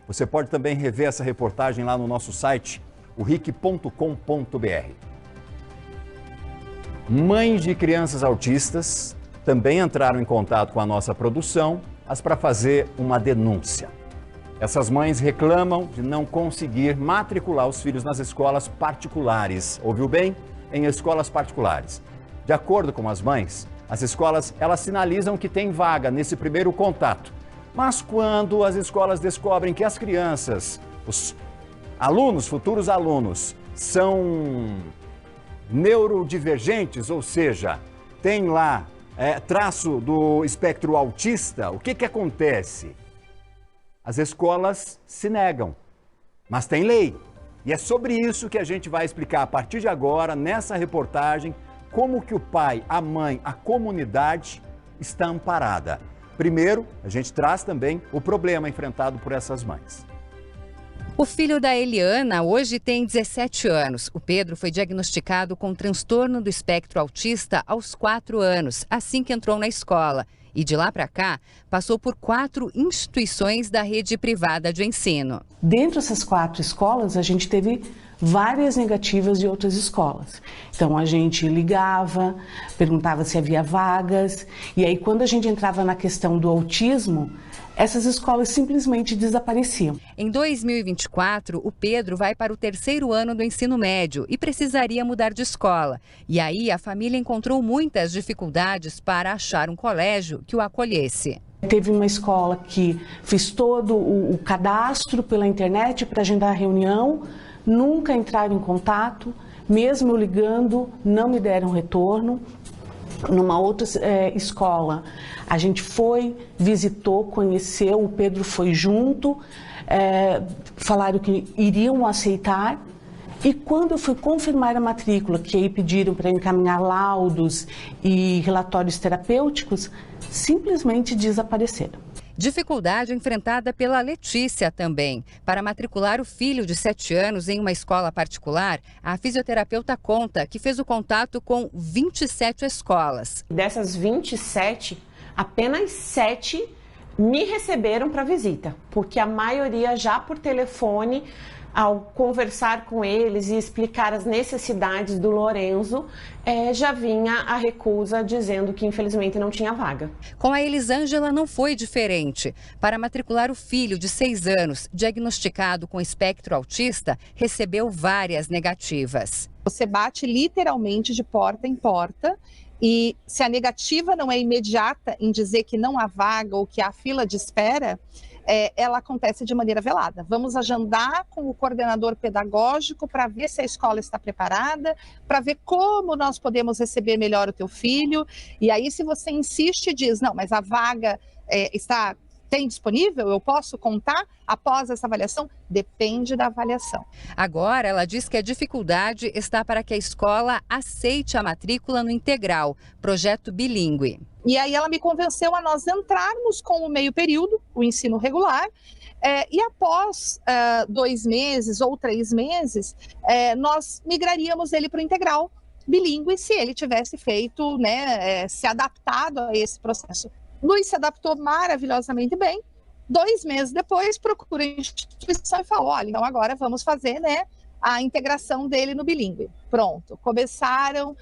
Você pode também rever essa reportagem lá no nosso site, o ric.com.br. Mães de crianças autistas também entraram em contato com a nossa produção, mas para fazer uma denúncia. Essas mães reclamam de não conseguir matricular os filhos nas escolas particulares. Ouviu bem? Em escolas particulares. De acordo com as mães, as escolas elas sinalizam que tem vaga nesse primeiro contato. Mas quando as escolas descobrem que as crianças, os alunos, futuros alunos, são neurodivergentes, ou seja, tem lá traço do espectro autista, o que acontece? As escolas se negam, mas tem lei. E é sobre isso que a gente vai explicar a partir de agora, nessa reportagem, como que o pai, a mãe, a comunidade está amparada. Primeiro, a gente traz também o problema enfrentado por essas mães. O filho da Eliana hoje tem 17 anos. O Pedro foi diagnosticado com transtorno do espectro autista aos 4 anos, assim que entrou na escola. E de lá para cá, passou por 4 instituições da rede privada de ensino. Dentro dessas 4 escolas, a gente teve várias negativas de outras escolas. Então, a gente ligava, perguntava se havia vagas, e aí quando a gente entrava na questão do autismo, essas escolas simplesmente desapareciam. Em 2024, o Pedro vai para o 3º ano do ensino médio e precisaria mudar de escola. E aí a família encontrou muitas dificuldades para achar um colégio que o acolhesse. Teve uma escola que fez todo o cadastro pela internet para agendar a reunião, nunca entraram em contato, mesmo eu ligando, não me deram retorno. Numa outra escola, a gente foi, visitou, conheceu, o Pedro foi junto, falaram que iriam aceitar. E quando eu fui confirmar a matrícula, que aí pediram para encaminhar laudos e relatórios terapêuticos, simplesmente desapareceram. Dificuldade enfrentada pela Letícia também. Para matricular o filho de 7 anos em uma escola particular, a fisioterapeuta conta que fez o contato com 27 escolas. Dessas 27, apenas 7 me receberam para visita, porque a maioria já por telefone, ao conversar com eles e explicar as necessidades do Lorenzo, já vinha a recusa dizendo que infelizmente não tinha vaga. Com a Elisângela não foi diferente. Para matricular o filho de 6 anos, diagnosticado com espectro autista, recebeu várias negativas. Você bate literalmente de porta em porta e se a negativa não é imediata em dizer que não há vaga ou que há fila de espera, ela acontece de maneira velada. Vamos agendar com o coordenador pedagógico para ver se a escola está preparada, para ver como nós podemos receber melhor o teu filho. E aí, se você insiste e diz, não, mas a vaga tem disponível, eu posso contar após essa avaliação? Depende da avaliação. Agora, ela diz que a dificuldade está para que a escola aceite a matrícula no integral, projeto bilíngue. E aí ela me convenceu a nós entrarmos com o meio período, o ensino regular, e após 2 meses ou 3 meses, nós migraríamos ele para o integral bilíngue se ele tivesse feito, se adaptado a esse processo. Luiz se adaptou maravilhosamente bem. 2 meses depois, procura a instituição e falou, olha, então agora vamos fazer a integração dele no bilíngue. Pronto, começaram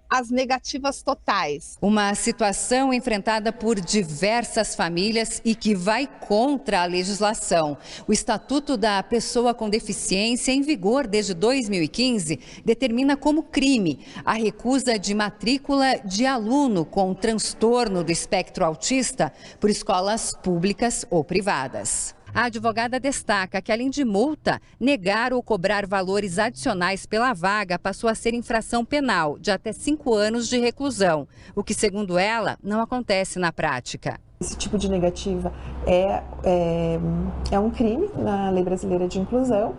as negativas totais. Uma situação enfrentada por diversas famílias e que vai contra a legislação. O Estatuto da Pessoa com Deficiência, em vigor desde 2015, determina como crime a recusa de matrícula de aluno com transtorno do espectro autista por escolas públicas ou privadas. A advogada destaca que, além de multa, negar ou cobrar valores adicionais pela vaga passou a ser infração penal de até 5 anos de reclusão, o que, segundo ela, não acontece na prática. Esse tipo de negativa é um crime na Lei Brasileira de Inclusão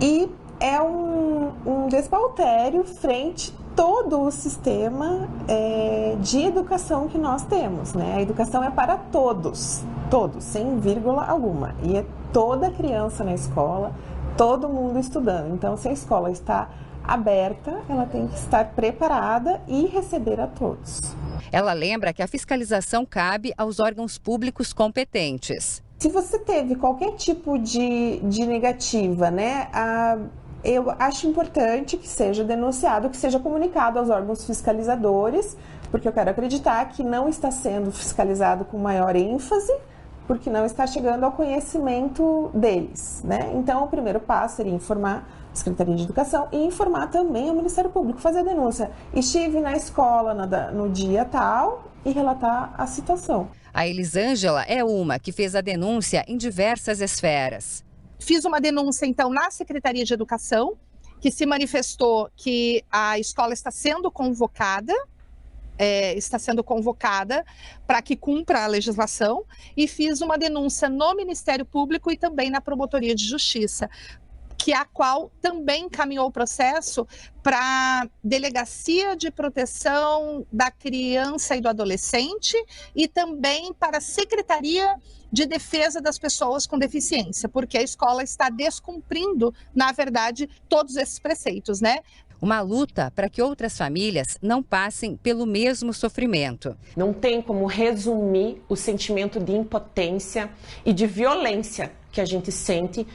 e é um despautério frente a todo o sistema de educação que nós temos, né? A educação é para todos, sem vírgula alguma. E é toda criança na escola, todo mundo estudando. Então, se a escola está aberta, ela tem que estar preparada e receber a todos. Ela lembra que a fiscalização cabe aos órgãos públicos competentes. Se você teve qualquer tipo de negativa, né, eu acho importante que seja denunciado, que seja comunicado aos órgãos fiscalizadores, porque eu quero acreditar que não está sendo fiscalizado com maior ênfase, porque não está chegando ao conhecimento deles, né? Então, o primeiro passo seria informar a Secretaria de Educação e informar também o Ministério Público, fazer a denúncia. Estive na escola no dia tal e relatar a situação. A Elisângela é uma que fez a denúncia em diversas esferas. Fiz uma denúncia, então, na Secretaria de Educação, que se manifestou que a escola está sendo convocada para que cumpra a legislação, e fiz uma denúncia no Ministério Público e também na Promotoria de Justiça, que a qual também encaminhou o processo para a Delegacia de Proteção da Criança e do Adolescente e também para a Secretaria de Defesa das Pessoas com Deficiência, porque a escola está descumprindo, na verdade, todos esses preceitos, né? Uma luta para que outras famílias não passem pelo mesmo sofrimento. Não tem como resumir o sentimento de impotência e de violência que a gente sente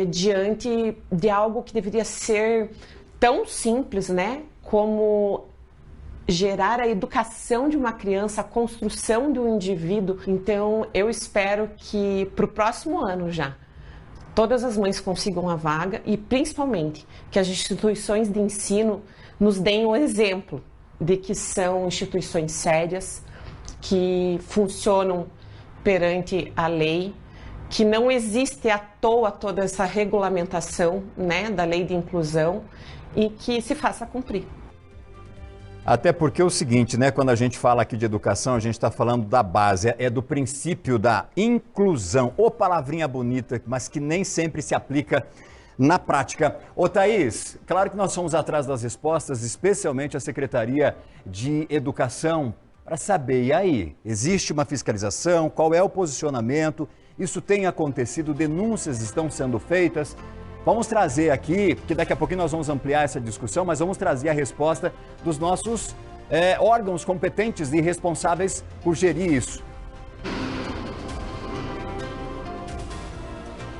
diante de algo que deveria ser tão simples, né? Como gerar a educação de uma criança, a construção de um indivíduo. Então, eu espero que para o próximo ano já, todas as mães consigam a vaga e, principalmente, que as instituições de ensino nos deem um exemplo de que são instituições sérias, que funcionam perante a lei, que não existe à toa toda essa regulamentação, né, da lei de inclusão e que se faça cumprir. Até porque é o seguinte, né? Quando a gente fala aqui de educação, a gente está falando da base, é do princípio da inclusão. Ô, palavrinha bonita, mas que nem sempre se aplica na prática. Ô, Thaís, claro que nós fomos atrás das respostas, especialmente a Secretaria de Educação, para saber, e aí, existe uma fiscalização? Qual é o posicionamento? Isso tem acontecido? Denúncias estão sendo feitas? Vamos trazer aqui, porque daqui a pouquinho nós vamos ampliar essa discussão, mas vamos trazer a resposta dos nossos órgãos competentes e responsáveis por gerir isso.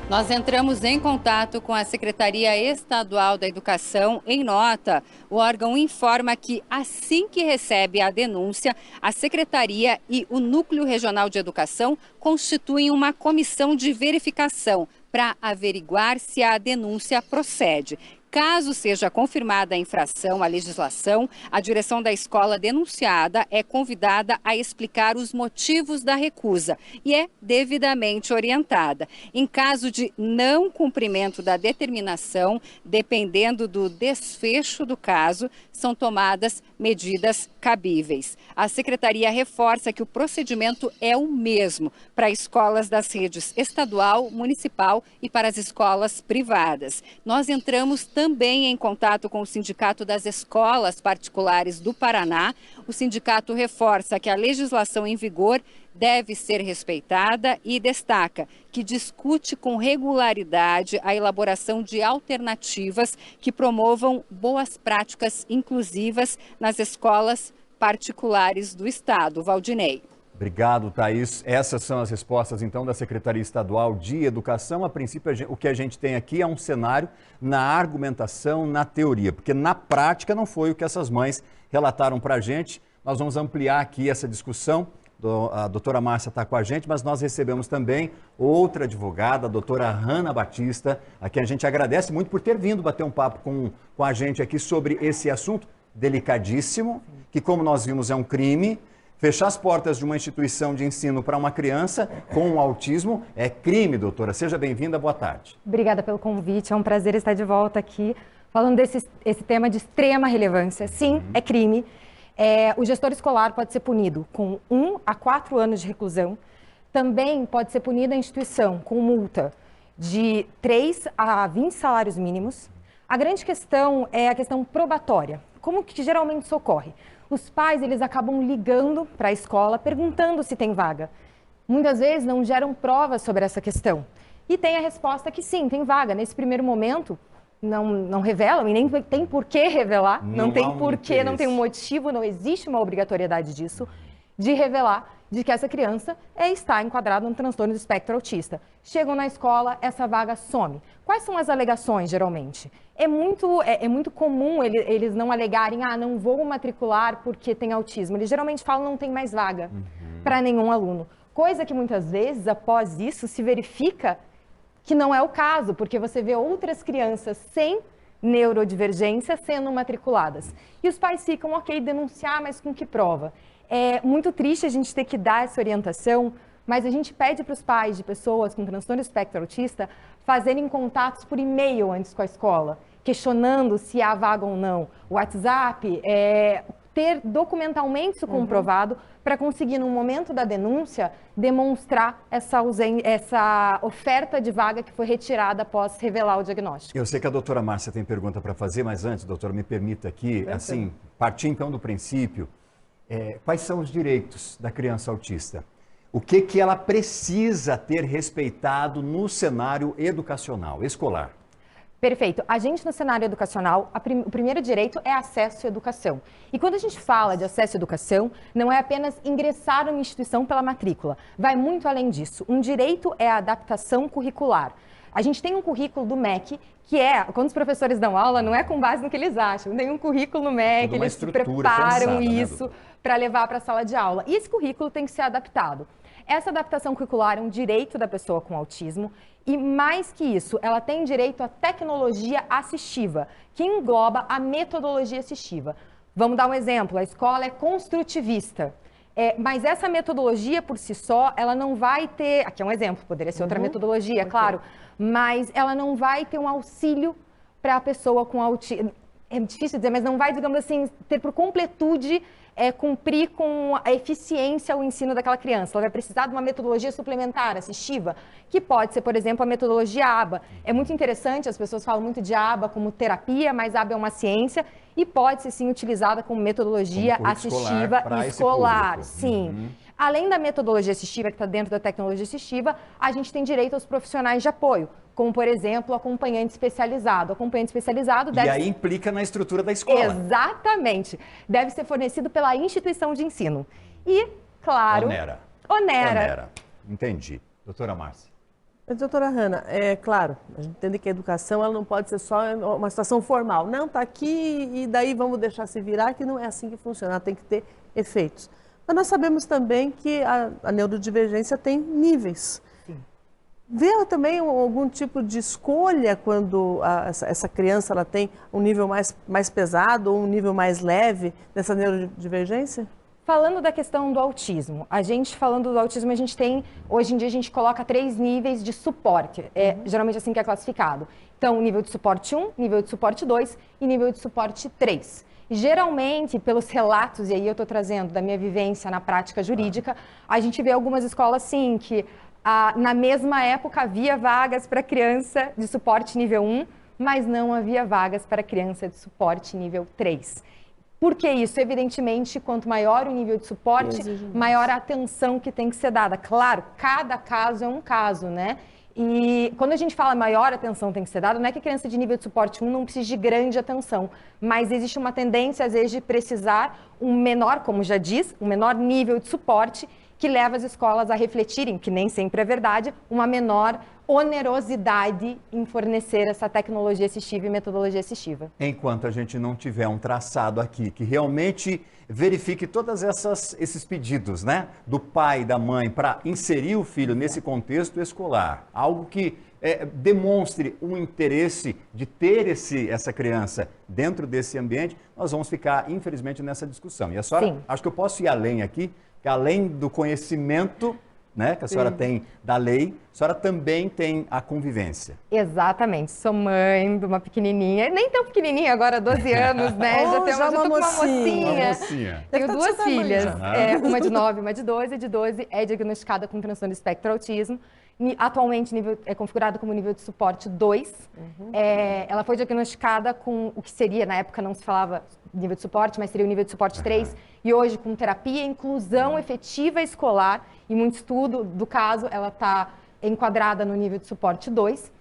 Nós entramos em contato com a Secretaria Estadual da Educação. Em nota, o órgão informa que, assim que recebe a denúncia, a Secretaria e o Núcleo Regional de Educação constituem uma comissão de verificação para averiguar se a denúncia procede. Caso seja confirmada a infração à legislação, a direção da escola denunciada é convidada a explicar os motivos da recusa e é devidamente orientada. Em caso de não cumprimento da determinação, dependendo do desfecho do caso, são tomadas medidas cabíveis. A Secretaria reforça que o procedimento é o mesmo para escolas das redes estadual, municipal e para as escolas privadas. Nós entramos também em contato com o Sindicato das Escolas Particulares do Paraná. O sindicato reforça que a legislação em vigor deve ser respeitada e destaca que discute com regularidade a elaboração de alternativas que promovam boas práticas inclusivas nas escolas particulares do Estado. Valdinei. Obrigado, Thaís. Essas são as respostas, então, da Secretaria Estadual de Educação. A princípio, o que a gente tem aqui é um cenário na argumentação, na teoria, porque na prática não foi o que essas mães relataram para a gente. Nós vamos ampliar aqui essa discussão. A doutora Márcia está com a gente, mas nós recebemos também outra advogada, a doutora Hanna Batista, a quem a gente agradece muito por ter vindo bater um papo com a gente aqui sobre esse assunto delicadíssimo, que, como nós vimos, é um crime. Fechar as portas de uma instituição de ensino para uma criança com autismo é crime, doutora. Seja bem-vinda, boa tarde. Obrigada pelo convite, é um prazer estar de volta aqui, falando esse tema de extrema relevância. Sim, é crime. O gestor escolar pode ser punido com 1 a 4 anos de reclusão. Também pode ser punida a instituição com multa de 3 a 20 salários mínimos. A grande questão é a questão probatória. Como que geralmente isso ocorre? Os pais, eles acabam ligando para a escola, perguntando se tem vaga. Muitas vezes não geram provas sobre essa questão. E tem a resposta que sim, tem vaga. Nesse primeiro momento, não revelam e nem tem por que revelar. Não tem porquê, não tem um motivo, não existe uma obrigatoriedade disso, de revelar. de que essa criança está enquadrada no transtorno do espectro autista. Chegam na escola, essa vaga some. Quais são as alegações, geralmente? É muito comum eles não alegarem, não vou matricular porque tem autismo. Eles geralmente falam, não tem mais vaga para nenhum aluno. Coisa que muitas vezes, após isso, se verifica que não é o caso, porque você vê outras crianças sem neurodivergência sendo matriculadas. E os pais ficam, ok, denunciar, mas com que prova? É muito triste a gente ter que dar essa orientação, mas a gente pede para os pais de pessoas com transtorno espectro autista fazerem contatos por e-mail antes com a escola, questionando se há vaga ou não. O WhatsApp, ter documentalmente isso comprovado para conseguir, no momento da denúncia, demonstrar essa oferta de vaga que foi retirada após revelar o diagnóstico. Eu sei que a doutora Márcia tem pergunta para fazer, mas antes, doutora, me permita aqui, assim, partir então do princípio, quais são os direitos da criança autista? O que ela precisa ter respeitado no cenário educacional, escolar? Perfeito. A gente, no cenário educacional, o primeiro direito é acesso à educação. E quando a gente fala de acesso à educação, não é apenas ingressar numa instituição pela matrícula. Vai muito além disso. Um direito é a adaptação curricular. A gente tem um currículo do MEC, que quando os professores dão aula, não é com base no que eles acham. Tem um currículo no MEC, eles se preparam isso para levar para a sala de aula. E esse currículo tem que ser adaptado. Essa adaptação curricular é um direito da pessoa com autismo e, mais que isso, ela tem direito à tecnologia assistiva, que engloba a metodologia assistiva. Vamos dar um exemplo, a escola é construtivista, mas essa metodologia por si só, ela não vai ter, aqui é um exemplo, poderia ser outra metodologia, claro, mas ela não vai ter um auxílio para a pessoa com autismo. É difícil dizer, mas não vai, digamos assim, ter por completude cumprir com a eficiência o ensino daquela criança. Ela vai precisar de uma metodologia suplementar, assistiva, que pode ser, por exemplo, a metodologia ABA. É muito interessante, as pessoas falam muito de ABA como terapia, mas ABA é uma ciência e pode ser, sim, utilizada como metodologia assistiva escolar. Sim. Além da metodologia assistiva, que está dentro da tecnologia assistiva, a gente tem direito aos profissionais de apoio, como, por exemplo, o acompanhante especializado. O acompanhante especializado deve... E aí implica na estrutura da escola. Exatamente. Deve ser fornecido pela instituição de ensino. E, claro... Onera. Entendi. Doutora Márcia. Mas, doutora Hanna, claro, a gente entende que a educação ela não pode ser só uma situação formal. Não, está aqui e daí vamos deixar se virar, que não é assim que funciona. Ela tem que ter efeitos. Mas nós sabemos também que a neurodivergência tem níveis. Vê também algum tipo de escolha quando essa criança ela tem um nível mais pesado ou um nível mais leve dessa neurodivergência? Falando da questão do autismo, a gente tem, hoje em dia a gente coloca 3 níveis de suporte, geralmente assim que é classificado. Então, nível de suporte 1, nível de suporte 2 e nível de suporte 3. Geralmente, pelos relatos, e aí eu estou trazendo da minha vivência na prática jurídica, a gente vê algumas escolas sim que na mesma época havia vagas para criança de suporte nível 1, mas não havia vagas para criança de suporte nível 3. Por que isso? Evidentemente, quanto maior o nível de suporte, maior a atenção que tem que ser dada. Claro, cada caso é um caso, né? E quando a gente fala maior atenção tem que ser dada, não é que a criança de nível de suporte 1 não precise de grande atenção, mas existe uma tendência, às vezes, de precisar um menor, como já diz, um menor nível de suporte, que leva as escolas a refletirem, que nem sempre é verdade, uma menor onerosidade em fornecer essa tecnologia assistiva e metodologia assistiva. Enquanto a gente não tiver um traçado aqui que realmente verifique todos esses pedidos, né, do pai e da mãe para inserir o filho nesse contexto escolar, algo que demonstre um interesse de ter essa criança dentro desse ambiente, nós vamos ficar, infelizmente, nessa discussão. E a senhora, acho que eu posso ir além aqui, que além do conhecimento, né, que a senhora tem da lei, a senhora também tem a convivência. Exatamente. Sou mãe de uma pequenininha, nem tão pequenininha agora, 12 anos, né? Já tô com uma mocinha. Tenho 2 filhas, uma de 9, uma de 12. De 12 é diagnosticada com transtorno de espectro autismo. Atualmente é configurada como nível de suporte 2. Ela foi diagnosticada com o que seria, na época não se falava nível de suporte, mas seria o nível de suporte 3. E hoje, com terapia e inclusão efetiva escolar, e muito estudo do caso, ela está enquadrada no nível de suporte 2.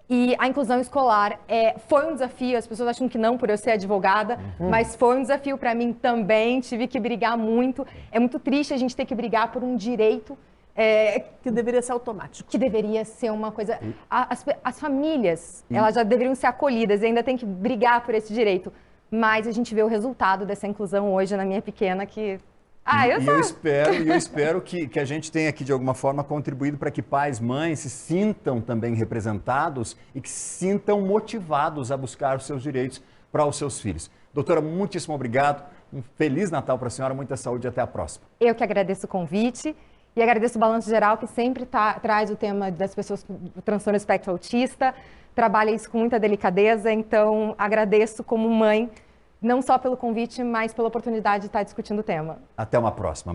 E a inclusão escolar foi um desafio, as pessoas acham que não por eu ser advogada, mas foi um desafio para mim também, tive que brigar muito. É muito triste a gente ter que brigar por um direito que deveria ser automático. Que deveria ser uma coisa... As famílias, elas já deveriam ser acolhidas e ainda tem que brigar por esse direito. Mas a gente vê o resultado dessa inclusão hoje na minha pequena que... eu espero que a gente tenha aqui, de alguma forma, contribuído para que pais, mães se sintam também representados e que se sintam motivados a buscar os seus direitos para os seus filhos. Doutora, muitíssimo obrigado. Um Feliz Natal para a senhora, muita saúde e até a próxima. Eu que agradeço o convite e agradeço o Balanço Geral, que sempre traz o tema das pessoas com transtorno espectro autista, trabalha isso com muita delicadeza, então agradeço como mãe, não só pelo convite, mas pela oportunidade de estar discutindo o tema. Até uma próxima.